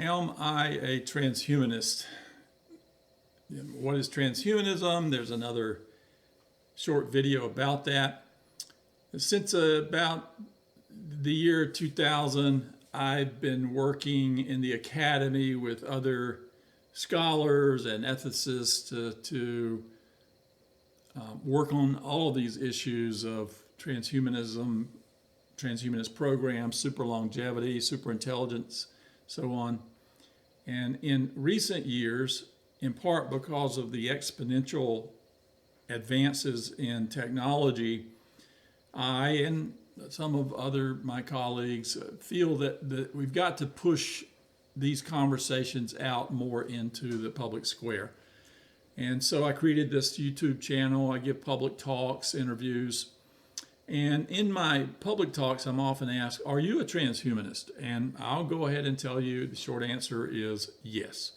Am I a transhumanist? What is transhumanism? There's another short video about that. Since about the year 2000, I've been working in the academy with other scholars and ethicists to work on all of these issues of transhumanism, transhumanist programs, super longevity, super intelligence, so on. And in recent years, in part because of the exponential advances in technology, I and some of my colleagues feel that we've got to push these conversations out more into the public square. And so I created this YouTube channel. I give public talks, interviews. And in my public talks, I'm often asked, are you a transhumanist? And I'll go ahead and tell you the short answer is yes.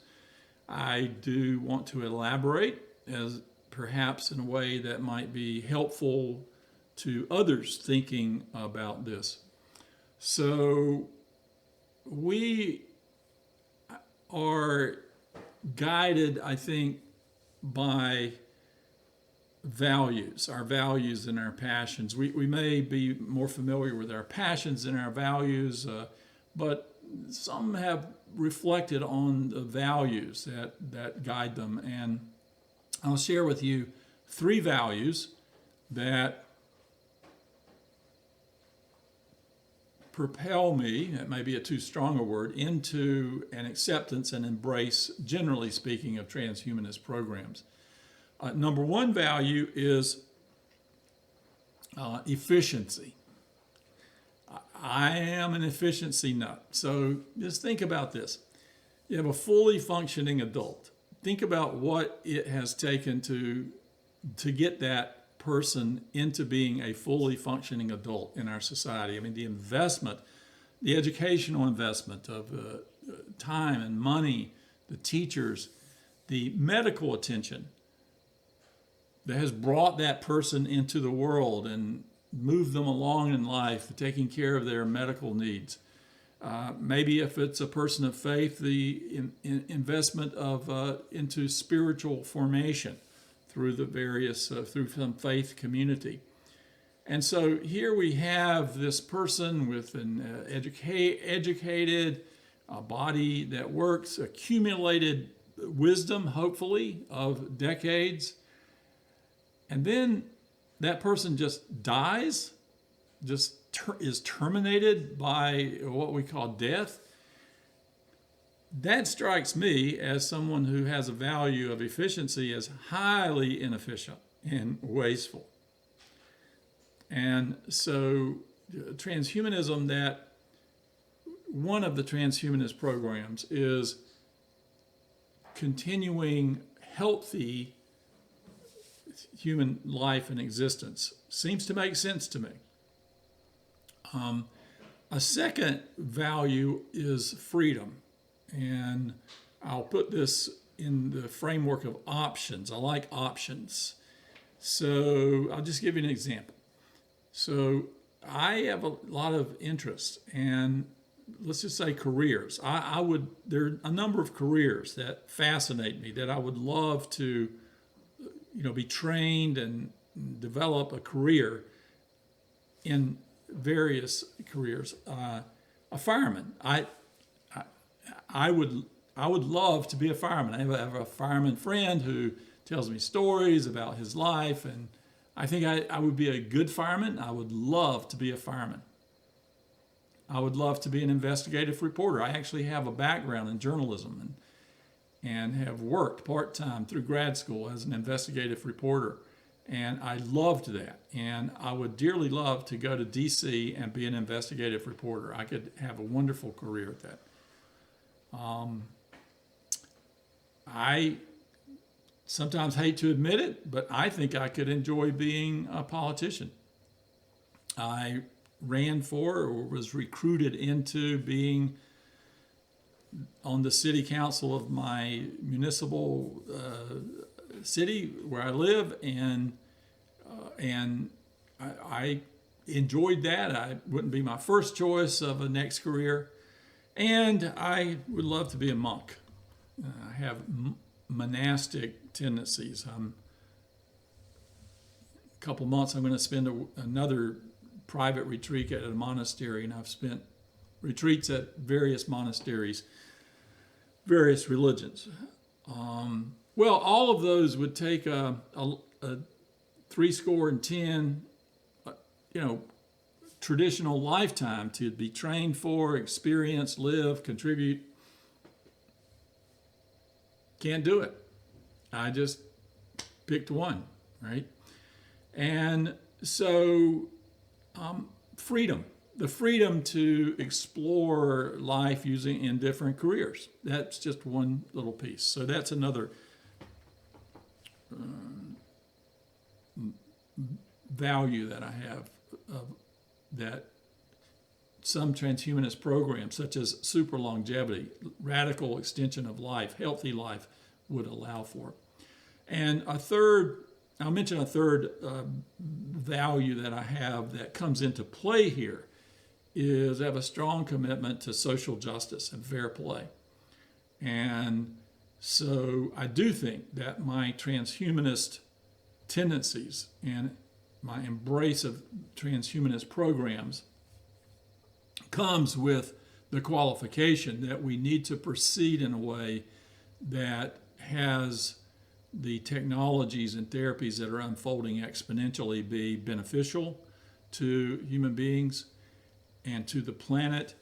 I do want to elaborate, as perhaps in a way that might be helpful to others thinking about this. So we are guided, I think, by values, our values and our passions. We may be more familiar with our passions than our values, but some have reflected on the values that guide them. And I'll share with you 3 values that propel me, that may be a too strong a word, into an acceptance and embrace, generally speaking, of transhumanist programs. Number 1 value is efficiency. I am an efficiency nut. So just think about this. You have a fully functioning adult. Think about what it has taken to get that person into being a fully functioning adult in our society. I mean, the investment, the educational investment of time and money, the teachers, the medical attention that has brought that person into the world and moved them along in life, taking care of their medical needs. Maybe if it's a person of faith, the investment into spiritual formation through the various, through some faith community. And so here we have this person with an educated body that works, accumulated wisdom, hopefully, of decades. And then that person just dies, just is terminated by what we call death. That strikes me as someone who has a value of efficiency as highly inefficient and wasteful. And so transhumanism, that one of the transhumanist programs is continuing healthy human life and existence. Seems to make sense to me. A second value is freedom. And I'll put this in the framework of options. I like options. So I'll just give you an example. So I have a lot of interests, and let's just say careers. There are a number of careers that fascinate me that I would love to, be trained and develop a career in various careers. A fireman. I would love to be a fireman. I have a fireman friend who tells me stories about his life, and I think I would be a good fireman. I would love to be a fireman. I would love to be an investigative reporter. I actually have a background in journalism and have worked part-time through grad school as an investigative reporter. And I loved that. And I would dearly love to go to DC and be an investigative reporter. I could have a wonderful career at that. I sometimes hate to admit it, but I think I could enjoy being a politician. I ran for or was recruited into being on the city council of my municipal city where I live, and I enjoyed that. I wouldn't be my first choice of a next career. And I would love to be a monk. I have monastic tendencies. A couple months, I'm going to spend another private retreat at a monastery, and I've spent retreats at various monasteries, various religions. Well, all of those would take a 70, traditional lifetime to be trained for, experience, live, contribute. Can't do it. I just picked one, right? And so freedom, the freedom to explore life using in different careers. That's just one little piece. So that's another value that I have, that some transhumanist programs, such as super longevity, radical extension of life, healthy life, would allow for. And I'll mention a third value that I have that comes into play here is I have a strong commitment to social justice and fair play. And so I do think that my transhumanist tendencies and my embrace of transhumanist programs comes with the qualification that we need to proceed in a way that has the technologies and therapies that are unfolding exponentially be beneficial to human beings and to the planet,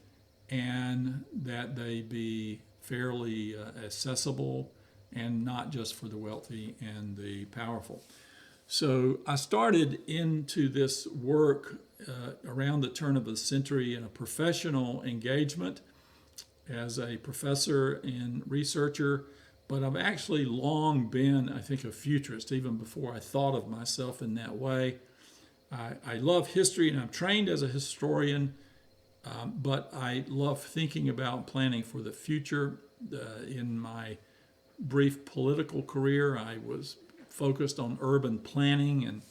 and that they be fairly accessible and not just for the wealthy and the powerful. So I started into this work around the turn of the century in a professional engagement as a professor and researcher, but I've actually long been, I think, a futurist, even before I thought of myself in that way. I love history, and I'm trained as a historian, but I love thinking about planning for the future. In my brief political career, I was focused on urban planning and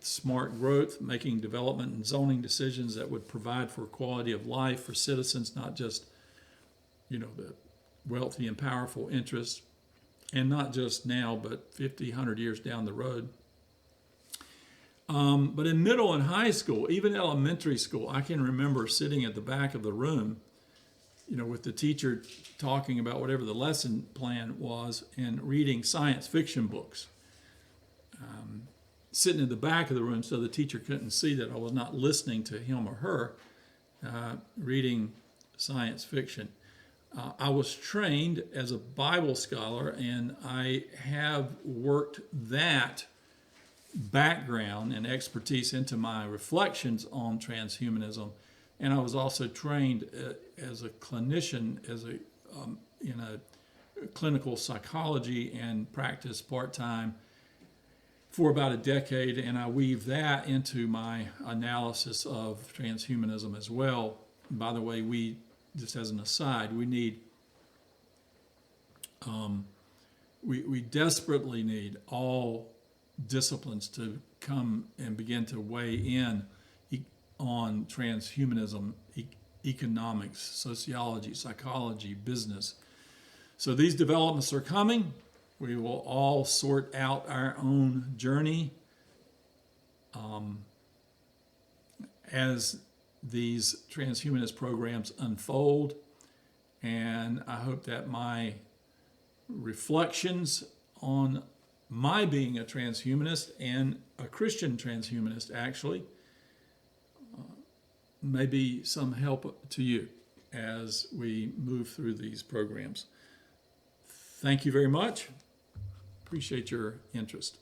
smart growth, making development and zoning decisions that would provide for quality of life for citizens, not just, the wealthy and powerful interests, and not just now, but 50, 100 years down the road. But in middle and high school, even elementary school, I can remember sitting at the back of the room, with the teacher talking about whatever the lesson plan was and reading science fiction books. Sitting in the back of the room so the teacher couldn't see that I was not listening to him or her, reading science fiction. I was trained as a Bible scholar, and I have worked that background and expertise into my reflections on transhumanism. And I was also trained as a clinician, in a clinical psychology, and practiced part-time for about a decade, and I weave that into my analysis of transhumanism as well. And by the way, just as an aside, we need, we desperately need all disciplines to come and begin to weigh in on transhumanism, economics, sociology, psychology, business. So these developments are coming. We will all sort out our own journey as these transhumanist programs unfold. And I hope that my reflections on my being a transhumanist and a Christian transhumanist actually may be some help to you as we move through these programs. Thank you very much. Appreciate your interest.